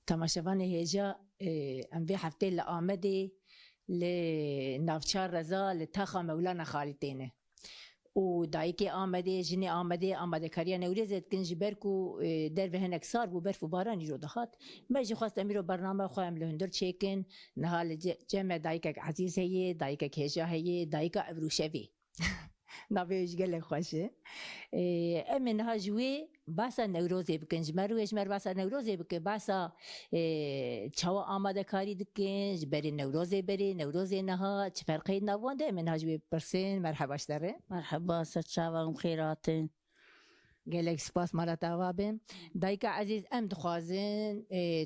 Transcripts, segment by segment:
تماشاوانی هجا ام وی هفته لآمده لنافچار رضا لتاخا مولانا خالتینه و دایکی آمده جنی آمده کاریا نوریزت کنج برکو در به هنک سار بو برف و بارانی رو دخات ماجی خواست امیرو برنامه خواهم لهندر چیکن نهال جمع دایک عزیز هیه دایک هجا هیه دایک ابروشوی نبیش گله خوشه امن ها جوی باسا نوروزی بکنج مرویش مر باسا نوروزی بکن باسا چوا آماده کاری دکنج بری نوروزی نها چه فرقی نوانده من ها جوی برسین مرحباش داره مرحبا ست شاوام خيراتن. گلک سپاس مرات آوابم دایک عزیز ام دخوازن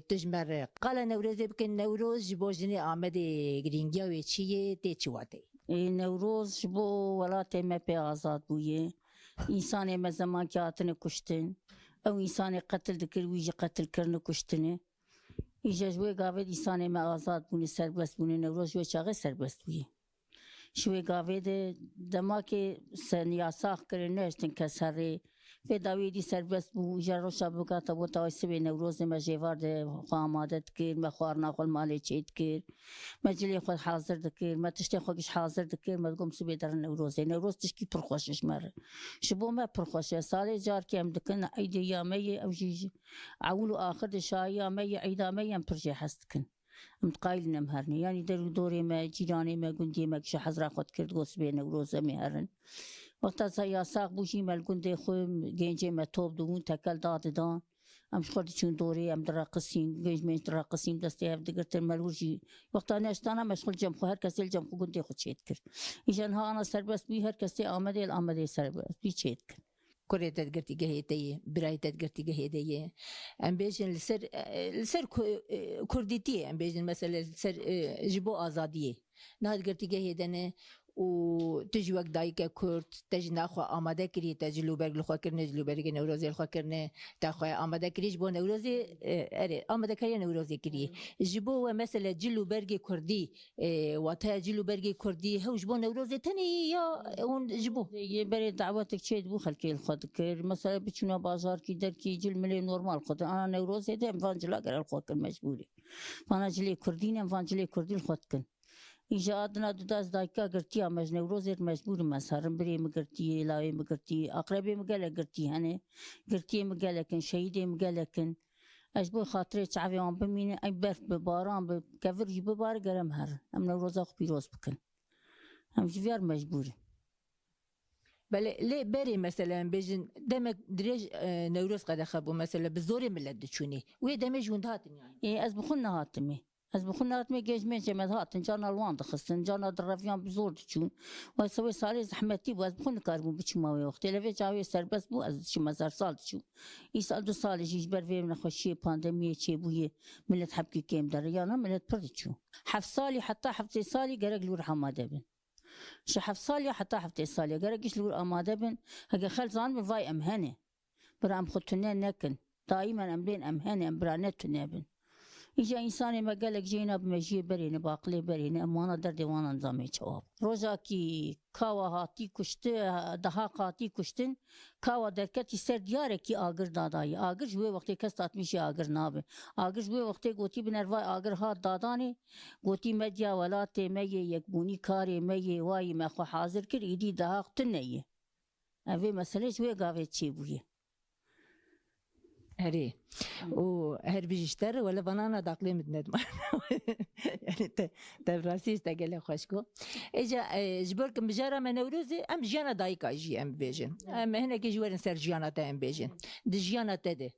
تجمر قال نوروزی بکن نوروز جبو جنی آمده گرینگیاوی چیه تی چواته نوروز بو ولاتي ما بي آزاد بويه إنساني ما زمان كاتن كشتن أو إنساني قتل ذكر ويجي قتل كرن كشتنه إجا جوي قاعد إنساني ما آزاد بوني سربست بوني نوروز جوي شاغي سربست بويه شوي قاعد دماكي سنياساخ كرنشتن كسري في داويدي سربست بو جارو شابوكا تبو تاوسي نوروز ما جيوار قامادت كير ما خوارنا خل مالي تشيت كير ما جلي خود حاضر دكير ما تشتي خوكش حاضر دكير ما تقوم سبي در نوروز تشكي برخوشش مر شبو ما برخوش سالي جار كيم دكن عيد يامي او جيجي عولو اخر شايا مي عيدا مي ام برجي حستكن متقايل نمهرني يعني درو دوري ما جيراني ما قندي ما كش حزرا خود كرد غوس بي نوروز مهرن وقتا سيا ساق بوشي ما القندي خو جينجي ما توب دون تكل دان ام خود چون دوری ام درقسیم گیجمنت درقسیم دستی هف دگرتر ملوجی وقتا نشتانا مشغول جمع خو هر کسی جمع خو گندی خود چید کر ایشان ها انا سربست بی هر کسی آمده سربست بی چید کر كوريا تدقرتي جهيتي براي تدقرتي جهيتي ام بيجن لسر كرديتي ام بيجن مثلا لسر جبو ازاديه نهاد قرتي جهيدنه و تجي وقت دايكا كرد تجي ناخو آماده كري تجلو برق لخوا كرنه جلو برق نوروزي لخوا كرنه تاخو آماده كري جبو نوروزي اري آماده كري نوروزي كري جبو مثلا جلو برق كردي واتا جلو برق كردي هو جبو نوروزي تاني يا اون جبو بري دعوتك تشيد بو خلكي الخد كر مثلا بتشونا بازار كي در كي جل ملي نورمال خد انا نوروزي ده فانجلا قال الخد كر مجبوري فانا جلي كردين فانجلي كردي الخد كن إجا أدنى داز دايكا قرتي أمج نوروزير مجبور مسهرم بري مقرتي لاوي مقرتي أقربي مقالة قرتي هني قرتي مقالة كن شهيدي مقالة كن أجبو خاطري تعبي عم بمين أي برف بباران بكفر جيب بار قرم هر أم نوروز أخ بيروز بكن أم جفيار مجبور بله ليه بري مثلا بيجن دمك دريج نوروز قد خبو مثلا بالزوري ملد تشوني وهي دمج وندهاتن يعني إيه أزبخنا هاتمي أزبخنا هاتمي جيج مين جمد هاتن جانا الوان دخستن جانا درافيان بزور تشون ويسوي صاري زحمتي وأزبخنا كاربو بتشماوي وقت لفي جاوي سربس بو أز شو مزار سال تشو يسأل دو سال جيج برفي من خوشي باندمية شي بويه ملت حبكي كيم دريانا ملت بردشو حف صالي حتى حفتي صالي قرق لور حمادة بن شو حف صالي حتى حفتي صالي قرقش لور أمادة بن هكا خلصان بفاي أمهنه برام خطنين نكن دائما أمرين أمهنه أمبرانت تنابن إجا إنساني ما قالك جينا بمجيه بريني باقلي بريني أمانا در ديوانا نظامي جواب روزا كي كاوا هاتي كشت دهاق هاتي كشتن كاوا دركتي سر ديارك كي آگر داداي آگر جوه وقتی کس تاتمیشی آگر نابه آگر جوه وقتی گوتی بنروای آگر هات داداني گوتی مدیا ولاتي ميه يكبوني كاري ميه واي ما خو حاضر كر إيدي دهاق تنيه أفي مسألة جوه قاوه چي بويه هري وهر بيجشتر ولا بنانا داقلي متندم يعني تبراسيس تقول خوشكو اجا جبرك مجارة من نوروزي ام جيانا دايكا جي ام بيجن ام هنا كي جوارن سر جيانا تا ام بيجن دي جيانا تدي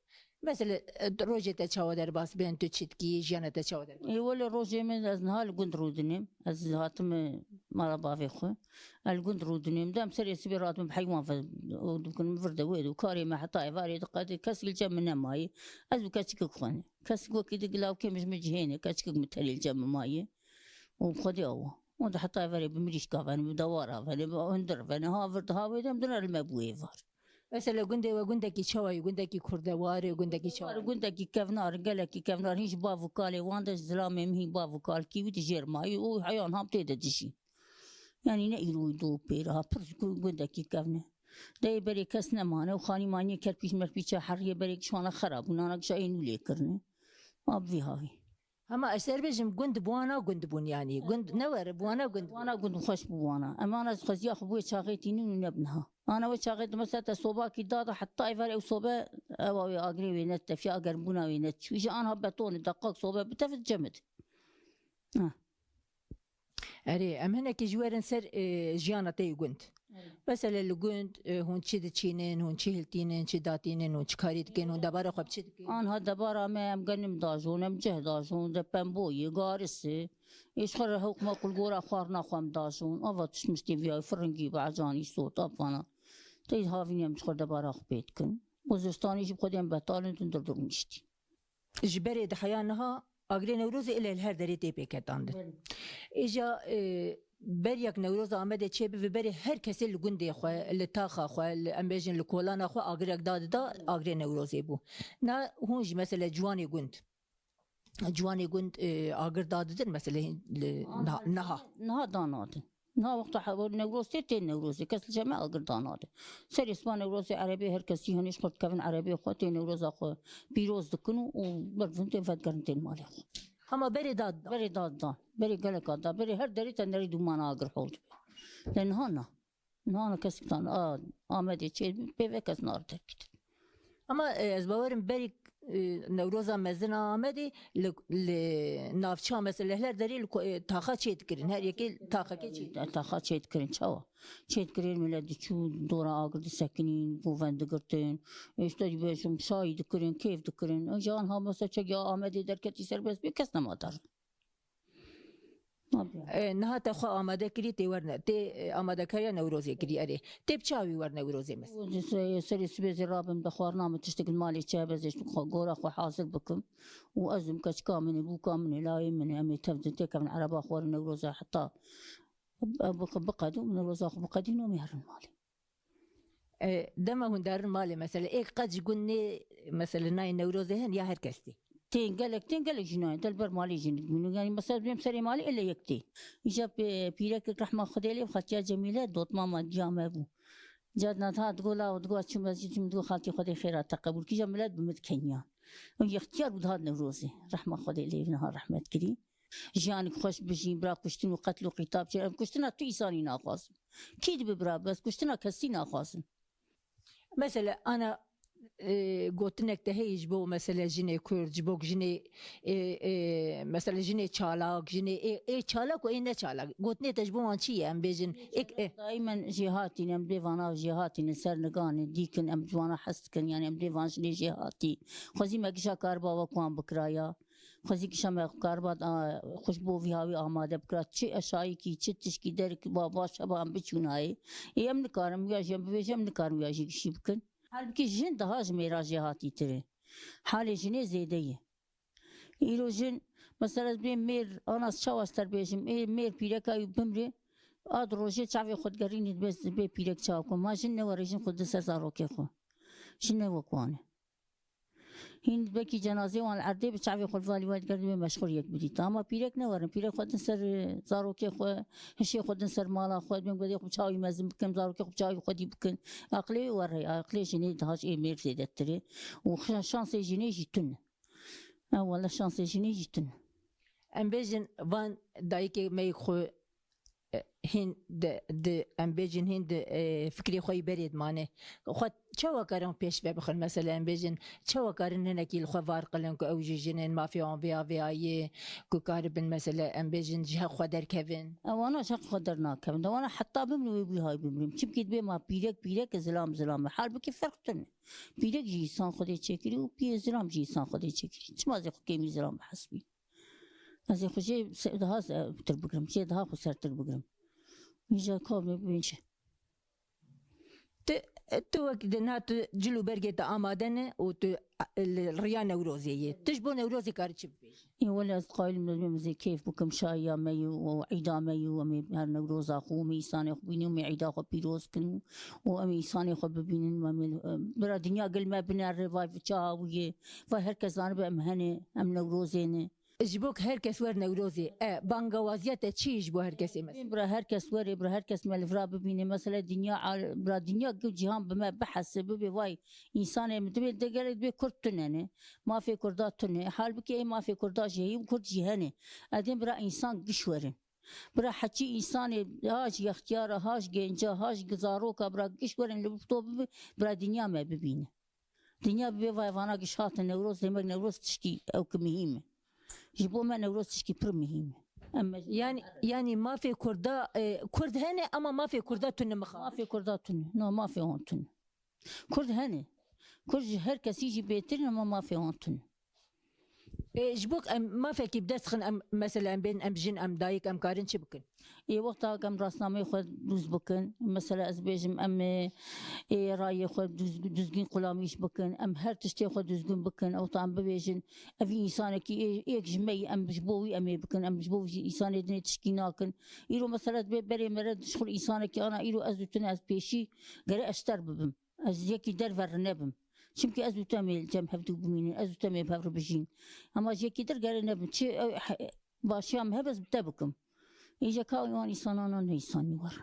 مثلا روجي تشاو در باس بين تشتكي جيانا تشاو در اي ولا روجي من از نهال قند رودنيم از هاتم مالا بافي خو القند رودنيم دام سري سبيرات بحيوان ودكن مفرده ويد وكاري ما حطاي فاري دقات كاس الجم من ماي از كاسك خواني كاس كو كي دقلاو كي مش مجهيني كاسك متهلي الجم ماي وخدي هو وند حطاي فاري بمريش كافاني بدوارها فاني بندر فاني هافرد هاوي دام دنا المبوي فار مثلا قندي وقندكي شوي وقندكي كردواري وقندكي شوي وقندكي كفنار قالكي كفنار هيش بافو كالي واندش زلامي مهي بافو كال كي وتجير ماي وحيان هم تيدا دشي يعني نقيرو يدو بيرها برش قندكي كفنه داي بري كسنا مانا وخاني ماني كربيش مربيشا حرية بري شوانا خراب ونانا شاين ولي كرنه أبي هاي اما اشتر بيجم قند بوانا قند بون يعني قند نور بوانا قند وانا قلت خوش بوانا اما انا خزي اخوي شاغيتيني ونبنها انا وشاغيت مثلا صوبا كي دادا حتى ايفر او صوبا او اجري وينت في اقربونا وينت شو انا هبطون دقق صوبا بتفت جمد اري ام هنا كي جوارن سر جيانا تي قند مثلا القند هون تشد تشينين هون تشيلتينين تشداتينين هون تشكاريتكين هون دبارة خب تشدكين انا هذا برا ما مقنم داجون مجه داجون دبن بوي قارسي يشخر هوك ما كل قورا خوارنا خوام داجون افاتش مستي فيها فرنجي بعجاني صوت افانا تيد هافين يم شخر دبارا خبيتكن وزستاني جب خدين بطالن تندردر مشتي جبري دحيانها اغري نوروز الى الهر دريتي بيكتاند اجا بريك نوروز آمده چه به بری هر کسی لگنده خو لتاخا خو امبیجن لکولانا خو اگرک داد دا اگر نوروزی بو نه هونج مثلا جوانی گند اگر داد در مثلا نها دانات نها وقت حول نوروزي تين نوروزي كسل جماعة أقدر دانات سر اسمه نوروزي عربي هر كسي هنيش خد كفن عربي خو تين نوروز أخو بيروز دكنو وبرفنتين فدقرنتين مالي خو اما بری داد دان بری قلق دا بری هر دری تندری دومانا اگر حول لأن هانا كسكتان آمده چه بيوه كس نار تركت اما از باورم بری نوروز مزن آمده لنافچه مثلا هر دری تاخا چید کرن هر یکی تاخا که چید تاخا چید کرن چاوا چید کرن ملدی چو دورا آگر دی سکنین بووند گرتن اشتاجی بهشم شایی دکرن کیف دکرن جان ها مثلا چه آمده در کتی سر بس بی کس نمادر نه تا خو آماده کری تی ورنه تی آماده کری نوروزی کری اره تی بچاوی ور نوروزی مثلا سری سبیزی رابم بخوارنا متشتغل مالي چابزش قورا خو حاصل بكم وازم كش كامني بو كامني لا يمني امي تفزن تيكا من عربا خوار نوروزا حتى بقدو من نوروزا خو بقدينو مهرن مالي دما هون دار مالي مثلا ايك قد قلني مثلا ناي نوروزي هن يا هركستي تنقلك جناي دلبر مالي جنك منو يعني مثلا بيم سري مالي الا يكتي يجاب بيرك رحمه خديلي وخاتيا جميله دوت ماما جامع ابو جادنا تها تقولها وتقول شو مسجد تقول خالتي خدي خيرات تقبل كي جملات بمت كينيا اختيار بهذا نوروزي رحمه خديلي نهار رحمه كري جانك خوش بجين برا كشتن وقتل وقتاب كشتنا تو إنساني ناقص كيد ببرا بس كشتنا كسي ناقص مثلا انا گوتنک تهیج بو مثلا جنه کرد جبوک جنه مثلا جنه چالاک جنه ای چالاک و ای نه چالاک گوتنه تجبو آن چیه ام بیجن دائما جهاتي ام ديفانا جهاتي نسر نگاني ديكن ام جوانا حسكن يعني ام ديفان شني جهاتي خوزي ما كشا كاربا وكوان بكرايا خوزي كشا ما كاربا خوشبو فيهاوي آماده بكرا چه اشایی کی چه تشکی درک بابا شبا ام بچونای ای ام نکارم یا جنب بيجم نکارم یا شي بكن halbuki jin daha az miracihati tiri. Hali jine zeydeyi. İro jin mesela bir mer anas çavastar bejim mer pireka bimri ad roje çavi xodgarini bes be pirek çav ko ma jin ne var jin xod sezaro ke xo. Jin ne vakwane. هين بكي جنازة وان العردي بتشعبي خل فالي وايد قرني مشغول يك بدي تاما بيرك نورن بيرك خد نسر زاروكي خو هشي خد نسر مالا خد من بدي خو شاوي مازم بكم زاروكي خو شاوي خدي بكن عقلي وري عقلي جني دهاش اي مير زيدتري وشانس جني جيتن ولا شانس جني جيتن ام بيجن وان دايكي مي خو هند د ام بیجن هند فکری خوی برید مانه خود چه کارن پیش بخور مثلا ام بیجن چه کارن هنکی الخو وارقلن کو اوجی جنن مافیا بیا بیای کو کاربن مثلا ام بیجن جه خودر کevin وانا شق خدرنا كمان وانا حتى بمنو بي هاي بمرم چم كيد بي ما بيرك زلام حال بكي فرق تن بيرك جي سان خدي چكري و بي زلام جي سان خدي چكري چما زي كيمي زلام حسبي از خوشي ده تر بگرم چه ده خو سر تر بگرم میجا کام بینچه تو وقت نهات جلو برگت آمادنه و تو الريا نوروزية تشبه نوروزي كارتش إيه ولا قايل من زي كيف بكم شايا مايو وعيدا مايو ومي نوروز أخو ميسان أخو بينو مي عيدا أخو بيروز كنو وأمي سان أخو ببينن ومي برا دنيا قل ما بنا الرفايف تشاوية فهركز أنا بأمهنة أم نوروزينه جبوك هركس ور نوروزي بانگا وازیت چی جبو هرکسی مثلا برا herkes وری برا herkes ملفرا ببینه مثلا برا دنیا جو جهان بما بحث ببی وای انسان مدبی دگره بی کرد تنه ما في کردات تنه حال بکی ما في کردات جهی کرد جهانه ادین برا انسان گشورن برا حكي انسان هاش اختياره هاش جنجا هاش گزاروكا برا گشورن لبطو برا دنیا ما ببینه دنیا ببی وای وانا گشات نوروز demek نوروز تشكي او كمهمه جبو ما نوروز تشكي بر مهمه اما يعني ما في كردا كرد هنا اما ما في كردا تن ما مخا في كردات تن نو ما في هون تن كرد هني كرد هركس يجي بيتنا ما في هون تن جبوك ما في كيف دسخن مثلا بين ام جن ام دايك ام كارن شبكن اي وقتها كم راسنامه خود دوز بكن مثلا ازبيجم ام اي راي خود دوزگين قلاميش بكن ام هر تشتي خود دوزگين بكن او طعم ببيجن افي انسانك ايك جمي ام جبوي ام بكن ام جبوي انسان دني تشكيناكن يرو مثلا بري مرد شغل انسانك انا يرو ازوتن از بيشي غير اشتر ببم از يكي در ورنبم çünkü az utamel cem hevdu buminin az utamel havru bijin ama jekidir gare ne çi başam hebez bitabukum iyice kavyan insanana ne insani var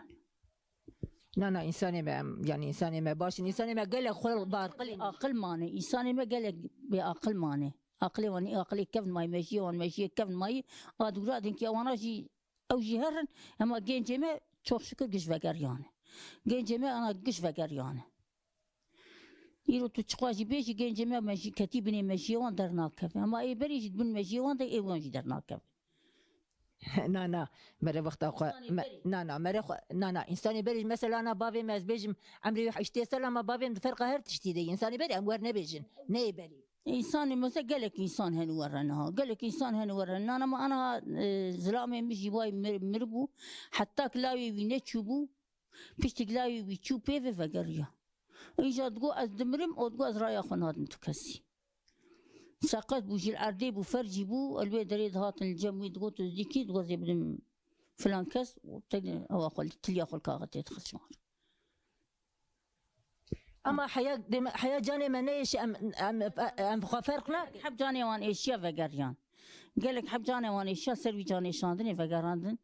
لا انساني ما يعني انساني ما باش انساني ما قال خل بار قلي akıl mane insani me gelek bir akıl mane aklı vani aklı kevn may meşi on meşi kevn may adura din ki wana ji ev jiherin ama genceme çok şükür güç veger yani genceme ana güç veger yani يرو تشقاجي بيجي جين جميع ماشي كتيبني ماشيوان درناكف اما اي بريج بن ماشيوان ده ايوان جي درناكف نا مرة وقت أخو نا مرة نا إنساني بري مثلا أنا بابي ما بيجم عمري اشتي سلام ما بابي فرقة هر تشتي دي إنساني بري أمور نبيجن ني بري انسان مثلا قالك انسان هن ورنها قالك انسان هن ورنا انا ما انا زلامي مشي باي مربو حتى كلاوي بينتشبو بيشتي كلاوي بيتشو بيفي فقريا إيجا تقول از دمرم او تقول از رايا خناد تكسي ساقط بوجي العردي بو فرجي بو البي دريد هاتن الجموي تقول تزديكي تقول زي بدم فلان كاس او اخو تلي اخو الكاغتي تخص شمار أما حياة جاني منيش أم فرقنا حب جاني وان اشياء فقريان قالك حب جاني وان اشياء سروي جاني شاندني فقراندن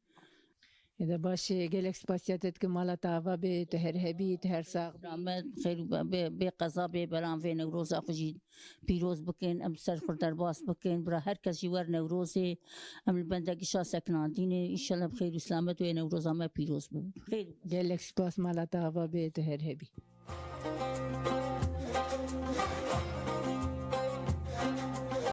إذا باش قالك سباسياتك مالا تافا بي تهرهبي تهر ساق خير بقضاء ببلان في نوروز أخجي بيروز بكين أم سرخور درباس بكين برا هركز جوار نوروزي أم البندق شا سكنان ديني إن شاء الله بخير وسلامت وين نوروز أما بيروز بخير قالك سباس مالا تافا بي تهرهبي